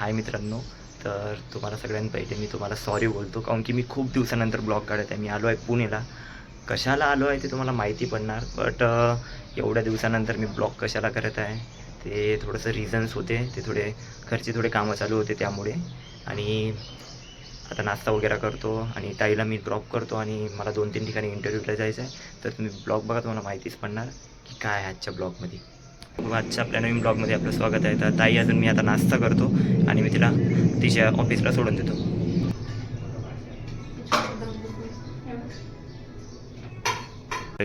हाय मित्रांनो. तर तुम्हाला सगळ्यात पहिले मी तुम्हाला सॉरी बोलतो, कारण की मी खूप दिवसानंतर ब्लॉग काढत आहे. मी आलो आहे पुणेला. कशाला आलो आहे ते तुम्हाला माहिती पडणार, बट एवढ्या दिवसानंतर मी ब्लॉग कशाला करत आहे ते थोडंसं रिझन्स होते. ते घरचे थोडे कामं चालू होते त्यामुळे. आणि आता नाश्ता वगैरे करतो आणि ताईला मी ड्रॉप करतो आणि मला 2-3 ठिकाणी इंटरव्ह्यूला जायचं आहे. तर तुम्ही ब्लॉग बघा, तुम्हाला माहितीच पडणार की काय आहे आजच्या ब्लॉगमध्ये. आजच्या आपल्या नवीन ब्लॉगमध्ये आपलं स्वागत आहे. तर ताई अजून मी आता नाश्ता करतो आणि मी तिला तिच्या ऑफिसला सोडून देतो.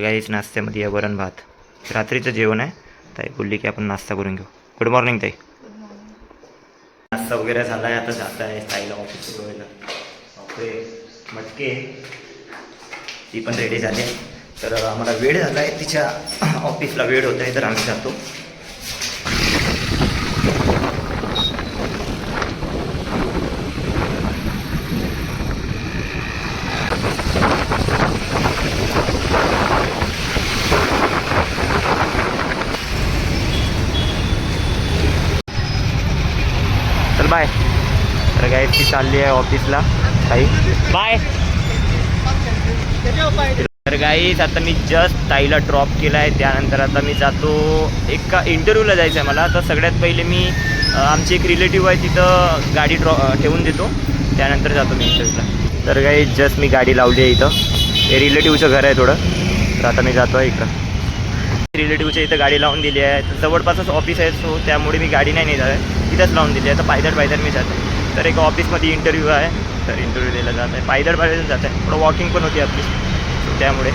गाईच नाश्त्यामध्ये आहे वरण भात. रात्रीचं जेवण आहे. ताई बोलली की आपण नाश्ता करून घेऊ. गुड मॉर्निंग ताई. नाश्ता वगैरे झाला आहे. आता जात आहे ताईला ऑफिस सोडवायला. आपले मटके ती पण रेडी झाली आहे. तर आम्हाला वेळ झाला आहे, तिच्या ऑफिसला वेळ होत आहे, तर आम्ही जातो. चल बाय. तर काय ती चालली आहे ऑफिसला. ताई बाय. तर गाईज आता मी जस्ट ताईला ड्रॉप केला आहे. त्यानंतर आता मी जातो एका इंटरव्ह्यूला जायचं आहे मला. तर सगळ्यात पहिले मी आमची एक रिलेटिव्ह आहे तिथं गाडी ठेवून देतो. त्यानंतर जातो मी इंटरव्ह्यूला. तर गाईज जस्ट मी गाडी लावली आहे इथं. हे रिलेटिव्हचं घर आहे थोडं. तर आता मी जातो आहे इकडं. रिलेटिव्हच्या इथं गाडी लावून दिली आहे. तर जवळपासच ऑफिस आहे, सो त्यामुळे मी गाडी नाही जात आहे, तिथंच लावून दिली आहे. तर पायदळ मी जात आहे. तर एका ऑफिसमध्ये इंटरव्ह्यू आहे, तर इंटरव्ह्यू द्यायला जात आहे. पायदळ जात आहे. थोडं वॉकिंग पण होती आपली, सो त्यामुळे.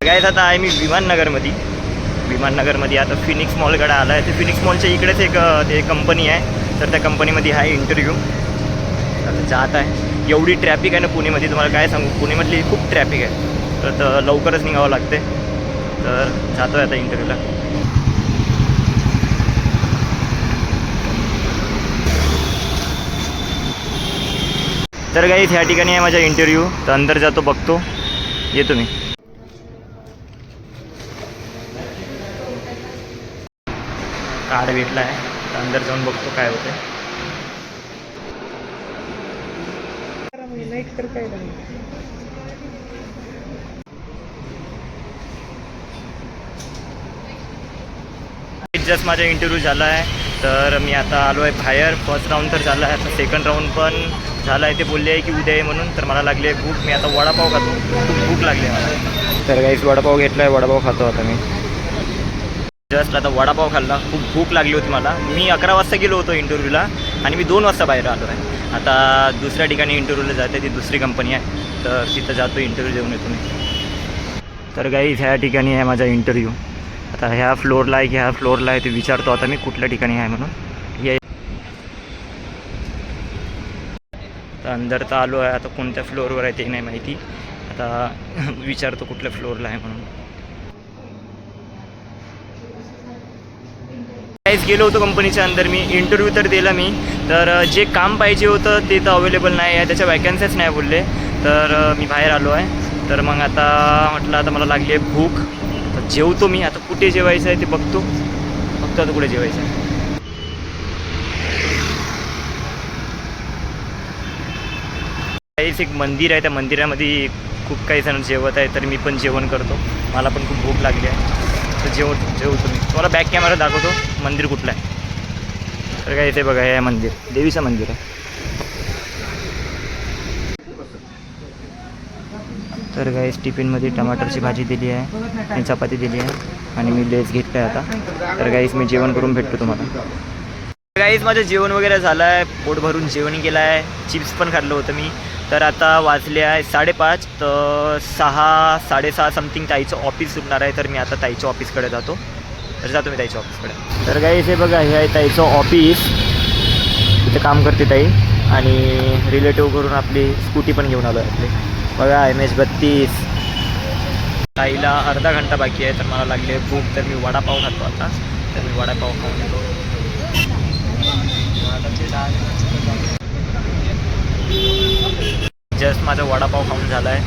काय आता आहे मी विमाननगरमध्ये आता फिनिक्स मॉलकडे आला आहे. ते फिनिक्स मॉलच्या इकडेच एक ते कंपनी आहे. तर त्या कंपनीमध्ये आहे इंटरव्ह्यू. आता जात आहे. एवढी ट्रॅफिक आहे ना पुणेमध्ये, तुम्हाला काय सांगू. पुणेमधली खूप ट्रॅफिक आहे. तर लवकरच निघावं लागते. तर जातो आहे आता इंटरव्ह्यूला. तर काही ह्या ठिकाणी आहे माझा इंटरव्ह्यू. तर अंदर जातो, बघतो, येतो मी. कार्ड भेटला आहे. तर अंदर जाऊन बघतो काय होतं. जस्ट माझा इंटरव्ह्यू झाला आहे. तर मी आता आलो आहे बाहेर. फर्स्ट राऊंड तर झाला आहे. आता सेकंड राऊंड पण झाला आहे. ते बोलले आहे की उद्या आहे म्हणून. तर मला लागली आहे भूक. मी आता वडापाव खातो. खूप भूक लागली आहे मला. तर काहीच वडापाव घेतला आहे. वडापाव खातो आता मी. जस्ट आता वडापाव खाल्ला. खूप भूक लागली होती मला. मी 11 वाजता गेलो होतो इंटरव्ह्यूला आणि मी 2 वाजता बाहेर आलो आहे. आता दुसऱ्या ठिकाणी इंटरव्ह्यूला जाते. ती दुसरी कंपनी आहे. तर तिथं जातो, इंटरव्ह्यू देऊन येतो मी. तर गाईज ह्या ठिकाणी आहे माझा इंटरव्ह्यू. आता ह्या फ्लोअरला आहे की ह्या फ्लोअरला आहे ते विचारतो आता मी कुठल्या ठिकाणी आहे म्हणून. तर अंदर तर आलो आहे. आता कोणत्या फ्लोअरवर आहे ते नाही माहिती. आता विचारतो कुठल्या फ्लोअरला आहे म्हणून. काहीच गेलो होतो कंपनीच्या अंदर मी. इंटरव्ह्यू तर दिला मी. तर जे काम पाहिजे होतं ते तर अवेलेबल नाही आहे. त्याच्या वॅकन्सीच नाही बोलले. तर मी बाहेर आलो आहे. तर मग आता म्हटलं आता मला लागली आहे भूक. तर जेवतो मी. आता कुठे जेवायचं आहे ते बघतो आता कुठे जेवायचं आहे. काहीच एक मंदिर आहे. त्या मंदिरामध्ये खूप काही जण जेवत आहे. तर मी पण जेवण करतो. मला पण खूप भूक लागली आहे. तर जेवतो मी. तुम्हाला बॅक कॅमेरा दाखवतो मंदिर कुठलं आहे. तर काय इथे बघा, हे मंदिर देवीचं मंदिर आहे. तर गाईस टिफिनमध्ये टमाटरची भाजी दिली आहे आणि चपाती दिली आहे आणि मी लेस घेतलं आहे आता. तर गाईस मी जेवण करून भेटतो तुम्हाला. गाईस माझं जेवण वगैरे झालं आहे. पोट भरून जेवण केलं आहे. चिप्स पण खाल्लं होतं मी. तर आता वाजले आहे 5:30. तर 6-6:30 समथिंग ताईचं ऑफिस सुटणार आहे. तर मी आता ताईच्या ऑफिसकडे जातो. तर जातो मी ताईच्या ऑफिसकडे. तर गाईस हे बघा, हे आहे ताईचं ऑफिस. तिथे काम करते ताई आणि रिलेटिव्ह करून आपली स्कूटी पण घेऊन आलो आहे आपली. बघा MS-32. ताईला अर्धा घंटा बाकी आहे. तर मला लागले भूक. तर मी वडापाव खातो आता. तर मी वडापाव खाऊन येतो. जस्ट माझा वडापाव खाऊन झाला आहे.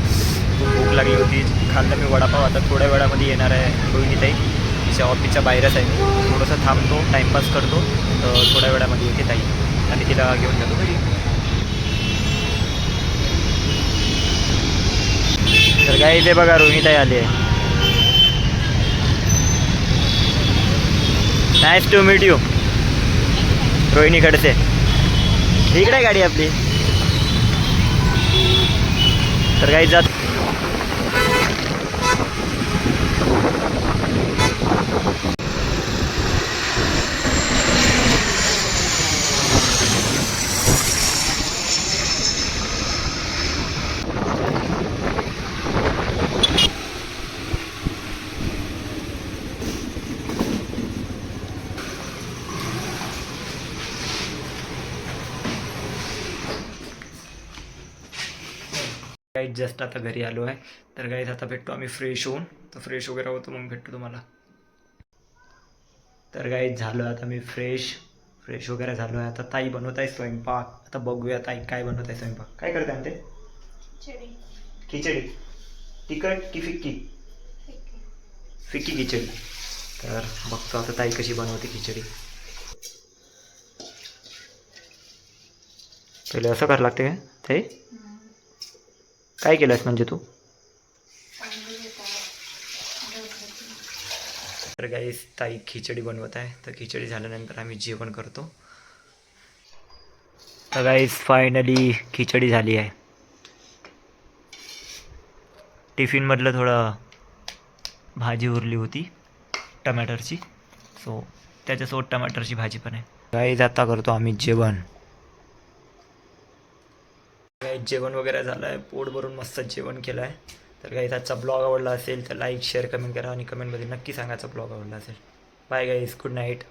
खूप भूक लागली होती, खाल्लं मी वडापाव. आता थोड्या वेळामध्ये येणार आहे रोहिणीताई. तिच्या ऑफिसच्या बाहेरच आहे. थोडंसं थांबतो, टाईमपास करतो, तर थोड्या वेळामध्ये येते ताई आणि तिला घेऊन जातो घरी. तर काय इथे बघा रोहिणीताई आली आहे. Nice to meet you. Rohini Khadse. इकडे आहे गाडी आपली. तर काही जात गाईज जस्ट आता घरी आलो आहे. तर गाईज आता भेटतो आम्ही फ्रेश होऊन. तर फ्रेश वगैरे होतो मग भेटतो तुम्हाला. तर गाईज झालो आता मी फ्रेश वगैरे झालो आहे. आता ताई बनवत आहे स्वयंपाक. आता बघूया ताई काय बनवत आहे स्वयंपाक. काय करते म्हणते? खिचडी. तिखट की फिक्की? फिक्की खिचडी. तर बघतो आता ताई कशी बनवते खिचडी. पहिले असं करावं लागते का ताई? काय केलंस म्हणजे तू? तर गाईस ताई खिचडी बनवत आहे. तर खिचडी झाल्यानंतर आम्ही जेवण करतो. तर गाईस फायनली खिचडी झाली आहे. टिफिनमधलं थोडं भाजी उरली होती टमाटरची, सो त्याच्यासोबत टमाटरची भाजी पण आहे. गाईस आता करतो आम्ही जेवण. जेवण वगैरे झालं आहे, पोट भरून मस्त जेवण केलं आहे. तर गाईस आजचा ब्लॉग आवडला असेल तर लाईक शेअर कमेंट करा आणि कमेंटमध्ये नक्की सांगायचा ब्लॉग आवडला असेल. बाय गाईस, गुड नाईट.